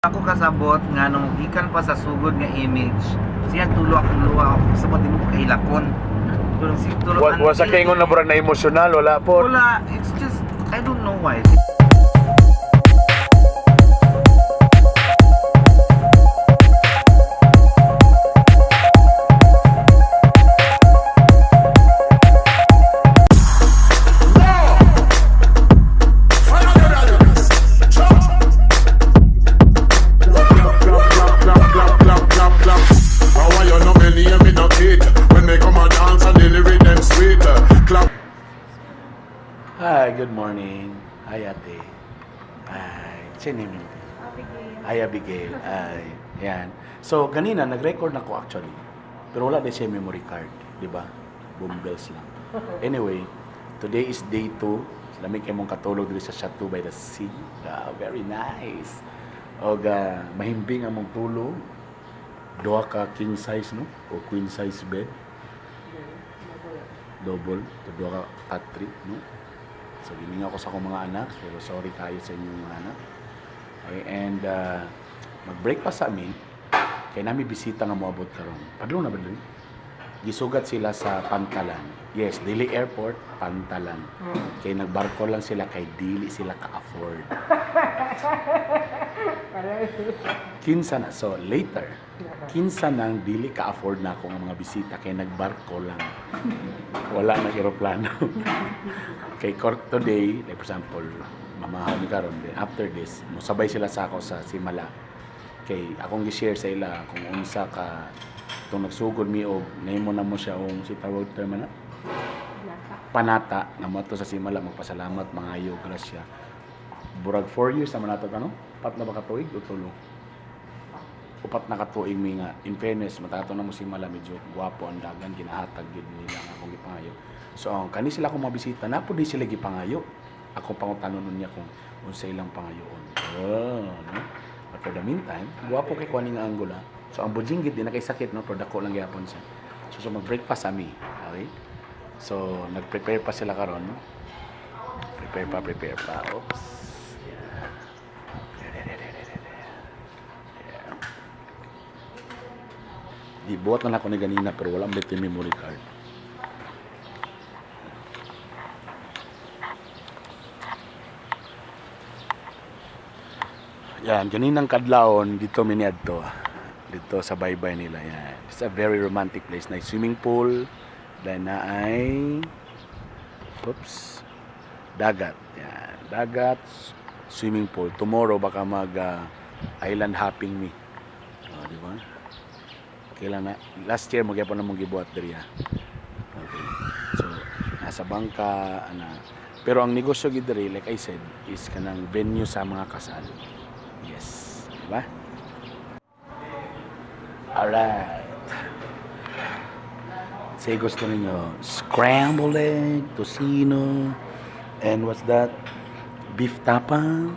Ako kasabot nga nung gikan pa sa sugod nga image. Siya tulo akong luwa ako kasabot din mo kahilakon. Pero si tulo Wasa kaingon na bura na emosyonal, wala po. wala, it's just I don't know why. Hi, good morning. Hi, ate. Hi, sino yung Abigail. Hi, Abigail. Hi. Yan. So, kanina, nag-record na ko actually. Pero wala din siya memory card. Di ba? Boom bells lang. Anyway, today is day 2. Lamig kayo mong katulog dito sa Chateau by the Sea. Very nice. O, mahimbing ang mong tulog. Doha ka king size, no? O queen size bed. Double. Doha ka cat 3, no? So, gininga ko sa akong mga anak. Pero sorry kayo sa inyong mga anak. Okay, and mag-breakfast sa amin. Kaya namin bisita nga moabot karon. Padlong na ba doon? Gisugat sila sa Pantalan. Yes, Dili Airport, Pantalan. Kaya nagbarko lang sila kay dili sila ka-afford. Kinsa na. So, later, kinsa nang dili ka-afford na ako ng mga bisita kaya nagbarko lang. Wala na aeroplano. Kay today, like for example, mamahal ni karon, then after this, musabay sila sa ako sa Simala. Kay akong gi-share sa ila kung unsa ka itong nagsugod mi og nahimo na mo siya og si tawag term na panata nga mo to sa Simala magpasalamat mangayo grasya. Burag 4 years naman nato ano? Pat na ba ka tuig o tulo? Upat na ka tuig mi nga. In fairness, matato na mo Simala medyo gwapo ang dagan ginahatag gid nila nga akong gipangayo. So, kani sila akong mabisita, napo di sila gipangayo. Ako pangutanon niya kung unsa ilang pangayoon. Oh, no? But for the meantime, guwapo kay kuani nga Angola. So, ang bujinggit di na kay sakit, no? Pero dako lang gyapon siya. So, mag-breakfast kami. Okay? So, nag-prepare pa sila karon. Prepare pa. Oops. Yeah. Ibuhat na ako ni ganina pero walang betin memory card. Yan, kaninang kadlawon dito miniadto. Dito sa baybay nila yan. It's a very romantic place. Na swimming pool, then na ay dagat. Yan, dagat, swimming pool. Tomorrow baka mag island hopping me. Oh, di ba? Kailan na last year magyapon na mong gibuhat diri ha. Okay. So, nasa bangka ana. Pero ang negosyo gid diri like I said is kanang venue sa mga kasal. Yes, di ba? Alright. Say gusto ninyo scrambled egg, tocino, and what's that? Beef tapa,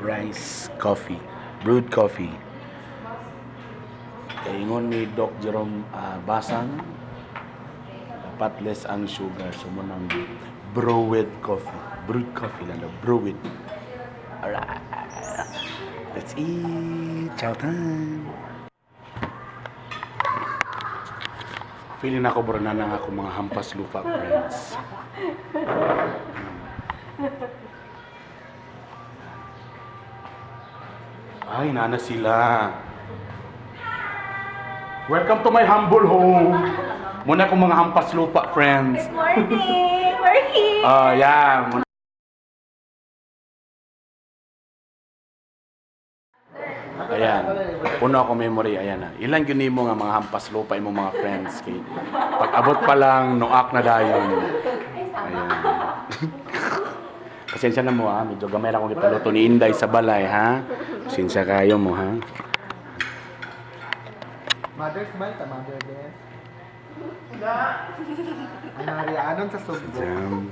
rice, coffee, brewed coffee. Kaingon ni Doc Jerome Basang, dapat less ang sugar. So mo nang brewed coffee lang, brewed. Alright. Let's eat. Chow time. Feeling ako bro na lang ako mga hampas lupa friends. Ay, nana sila. Welcome to my humble home. Muna akong mga hampas lupa friends. Good morning! We're here! Yeah. Ayan, puno ako memory, ayan na. Ilan yun mo nga mga hampas lupa imong mga friends. Kay, pag abot pa lang, noak na dayon. Ayan. Pasensya na mo ha, medyo gamay akong ipaluto ni Inday sa balay ha. Pasensya kayo mo ha. Mother's Month, Mother Day. Ay, narianon sa Sugbo. Jam.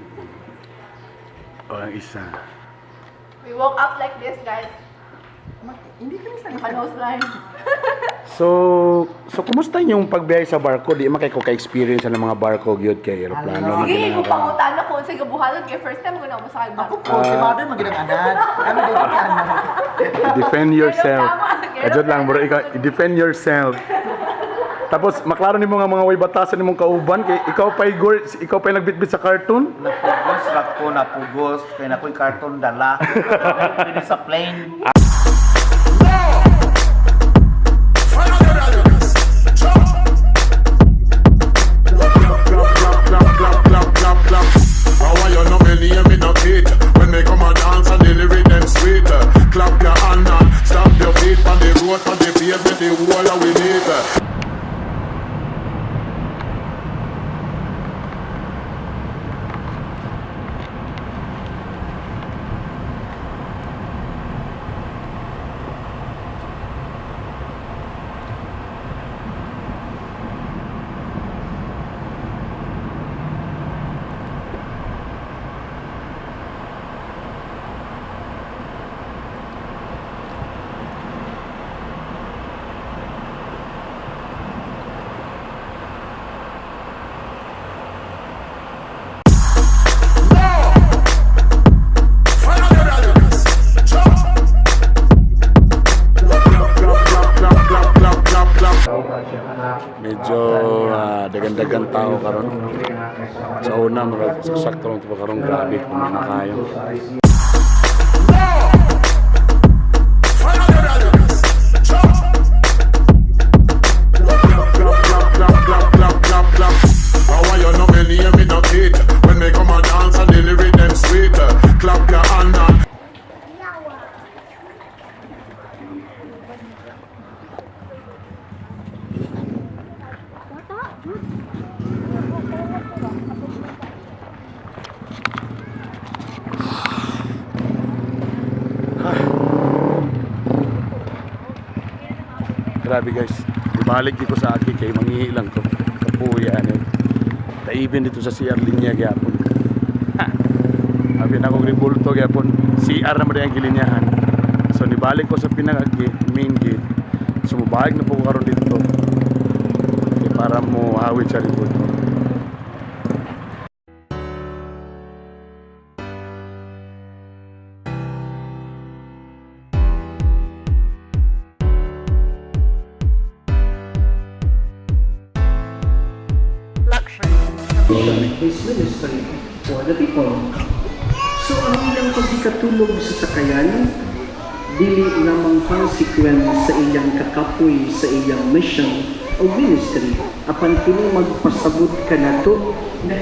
O, ang isa. We woke up like this, guys. Hindi kami sa Naka-nose line. So kumusta yung pagbiyahe sa barko? Di man kay ko ka-experience ng mga barko gyud kay eroplano. Sige, mga kung ginagawa. pangutan ako sa gabuhalan kay first time ko na umusakay Ako barko. po, si mother magandang anan. Kami din ang anan. Defend yourself. Kaya Ajud lang bro, ikaw defend yourself. Tapos maklaro nimo nga mga way batasan nimong kauban kay ikaw pa'y nagbitbit sa cartoon. Napugos ra ko, napugos. Kaya na ko'y karton dala. Pwede sa plane. How are you not me name me no kid? When me come a dance and the lyric them sweet. Clap your hand and stamp your feet on the road, on the pavement, the wall of we need. Medyo dagan-dagan tao karon. Sa una murag sakto lang to karon, grabe kung na kayo. How are you not me name me no kid? When me come a dance and the lyric them sweet. Clap your hand and Grabe guys, ibalik dito sa aki kay mangihi lang ko. Kapuya ano. Taibin dito sa CR linya gyapon. Abi na kong ribulto gyapon. CR na man ang gilinyahan. So nibalik ko sa pinaka-gate, main gate. Sumubahig na po ko karon dito. Okay, para mo hawid sa likod. His ministry for the people. So ang ilang pagkatulog sa sakayan, dili lamang consequence sa iyang kakapoy sa iyang mission o ministry, apan kini magpasabot ka nato na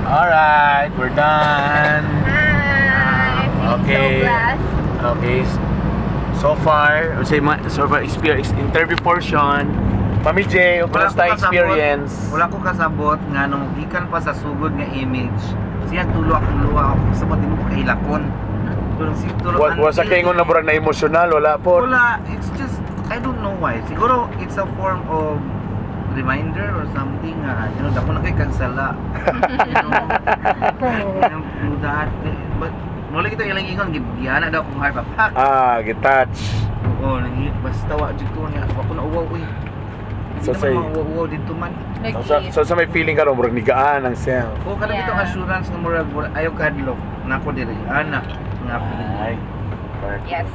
Alright, we're done. Hi! Okay. So blessed. Okay. So far, experience interview portion. Mami J, kumusta experience? Wala ko kasabot nga nung gikan pa sa sugod nga image. Siya tulo akong luwa ako. Sabot din mo kahilakon. Tulong si tulo. Wasa kayo na mura na emosyonal, wala po. Wala, it's just, I don't know why. Siguro, it's a form of reminder or something. Dako na kay kansala. Do that. But, mula kita ilang ingon, giyana daw kung heart papak. Gitouch. Oo, basta wa dito niya. Ako na uwaw, uy. So, Hindi naman uwaw dito man. So sa may feeling ka ro, murag nigaan ang self. Oo, kada Yeah. itong assurance nga murag ayaw kadlok. Nako diri, anak. Nga feeling. Ay. Yes.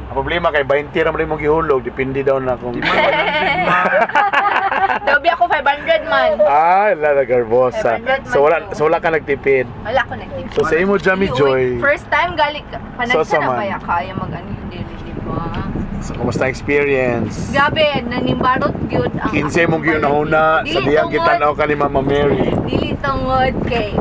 Ang problema kay 20 ra man imong gihulog, depende daw na kung Di man 100 man. Dabi ako 500 man. lala garbosa. 500 So wala ka nagtipid. Wala ko nagtip. So sa imo Jamie Joy. First time galing So, panagsa na saman. kaya kaya mag-ano yung dili, di ba? So kumusta ang experience? Grabe, nanimbarot gyud ang 15 mong gyud na una, Dili sabihan tungod- kita na ka ni Mama Mary. Dili tungod kay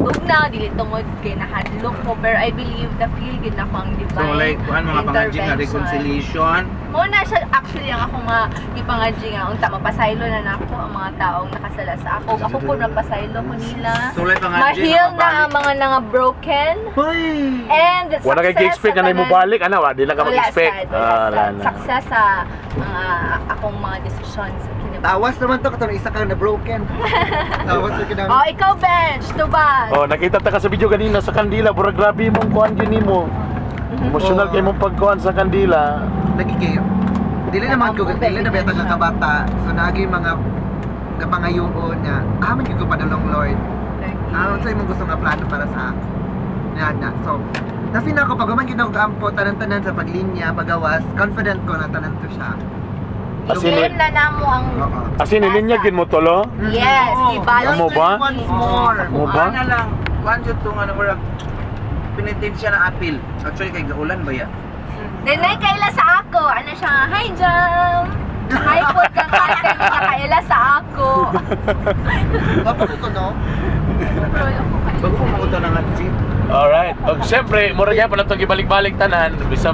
tugnaw, dili tungod kay nahadlok ko, pero I believe the feel gid na ko ang divine So like, kuhan mga pangadjing nga intervention. reconciliation. Muna siya actually ang ako nga ipangadjing nga unta mapasaylo na nako ang mga taong nakasala sa ako. Ako po napasaylo ko nila. So like pangadjing Ma-heal na ang mga nga broken. Hoy! And Wala kay success expect sa na mo tanan- balik, ano, di lang ka Wala mag-expect. sad, Ah, wala wala sad. na. Success sa mga akong mga desisyon sa kinabukasan. Tawas naman to, katong isa ka na broken. Tawas ka na. Oh, ikaw bench, tubas. Oh, nakita ta ka sa video kanina sa Kandila, bura grabe mong kuan gini mo. Emotional kay mong pagkuan sa Kandila. Lagi kayo. Dili naman ko, dili na beta nga kabata. So nagi mga pangayoon na amin ko padulong Lord. Ano sa imong gusto nga plano para sa ako? Yan na. So, nafin ako pag man ginagampo tanan-tanan sa paglinya, pagawas, confident ko na tanan to siya. As in, Claim na namo ang Oo. as in, ilinyagin mo to, lo? yes, Oo. ibalik Amo ba? Once more. Mo ba? Ano lang, kuhan yun itong ano, murag, pinitensya na appeal. Actually, kay Gaulan ba yan? Nanay kaila sa ako. Ano siya? Hi, Jam! Hi po kang kate mga kaila sa ako. Dapat ko no? Bago po makuto ng atchip. Alright. Og syempre, mura gyapon na itong ibalik-balik tanan bisa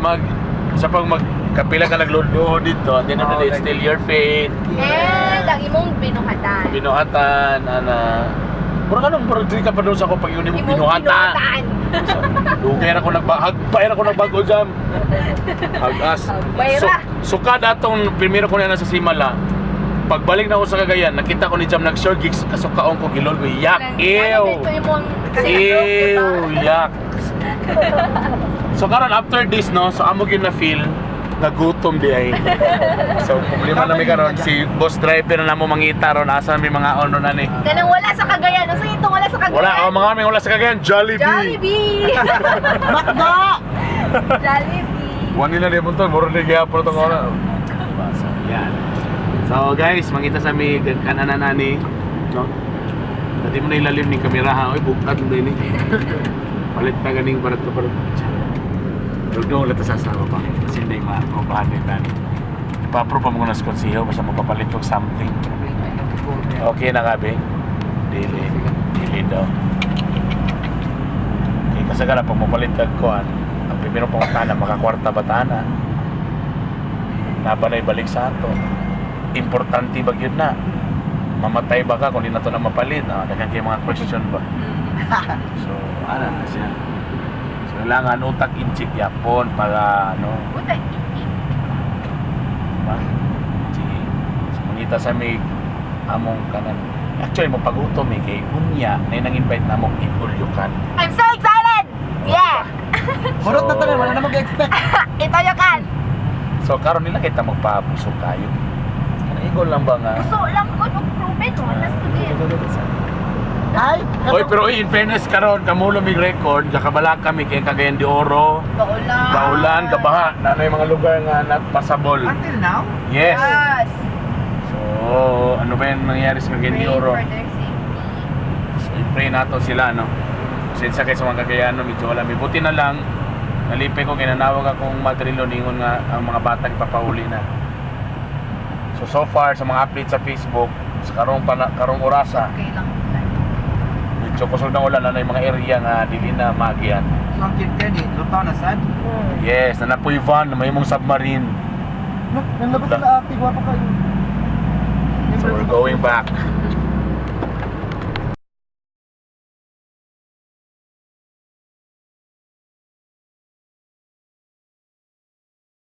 sa pag magkapila ka nagludo dito, at the end of the day, it's still your faith. And ang imong binuhatan. Binuhatan, mura ka nung di ka pa doon sa akong pag-iunin mo binuhatan. Dugay ako hagpay ako nagbago jam. Hagas. Bayra. So kada atong primero ko na sa Simala. Pagbalik na ako sa Cagayan, nakita ko ni Jam nag-shore gigs kasukaon ko gilol ko yak. Ew. Ew, yak. So karon after this no, so amo gyud na feel nagutom di ay. So problema namin karon si boss driver na namo mangita ron asa may mga ono na ni. Kanang wala sa Cagayan. Ano sa itong wala sa Cagayan? Wala mga aming wala sa Cagayan, Jollibee. Jollibee! Makdo! Jollibee! Wani na din punto, muro na gyapon tong oras. So yan. So guys, mangita sa mi kanana nani, no? Dati mo na ilalim ni kamera ha, oy bukat mo din ni. Palit ta ganing para to para. Dugdo ulit sa sama pa. Kasi hindi mabahan din tani. Pa-approve mo na sa konseho basta mapapalit og something. Okay na kabe. Dili daw. Okay, kasi kada pag mapalit kag kuan, ang primero pangutana makakwarta ba tana? Nabanay balik sa ato. Importante ba yun na? Mamatay ba ka kung di na ito na mapalit? Dagan kayo mga question ba? So, ano na siya? So, kailangan utak inchik yapon para ano? Puta, Diba? Sige. So, mangita sa may among kanan. Actually, mo pagutom kay Unya na yung nang-invite na mong ipulyokan. I'm so excited! Yeah! Murot na tanan, wala na mag-expect. Ito yung kan! So, karon nila kita magpapuso kayo. Igol lang ba nga? So lang ko, prove it. Honest to be. Ay! Oy, pero in fairness karon kamulo mig record, nakabala kami kay Cagayan de Oro, Baulan. Baulan, Gabaha, na may mga lugar nga not passable. Until now? Yes. Yes. So, ano ba yung nangyari sa Cagayan de Pray Oro? for their safety. So, i-pray nato sila, no? Sinsa kayo sa mga Cagayano, medyo wala. May buti na lang, nalipay ko, kinanawag akong madrilo ningon nga ang mga batang ipapahuli na. So far, sa mga updates sa Facebook, sa karong orasa, Okay lang. medyo kusog ng ulan na yung mga area nga dili na magian. So ang kid Kenny, lutaw na sad? Yes, na napoy van, na may mong submarine. Nanlabas na ate, guwapo kayo. So we're going back.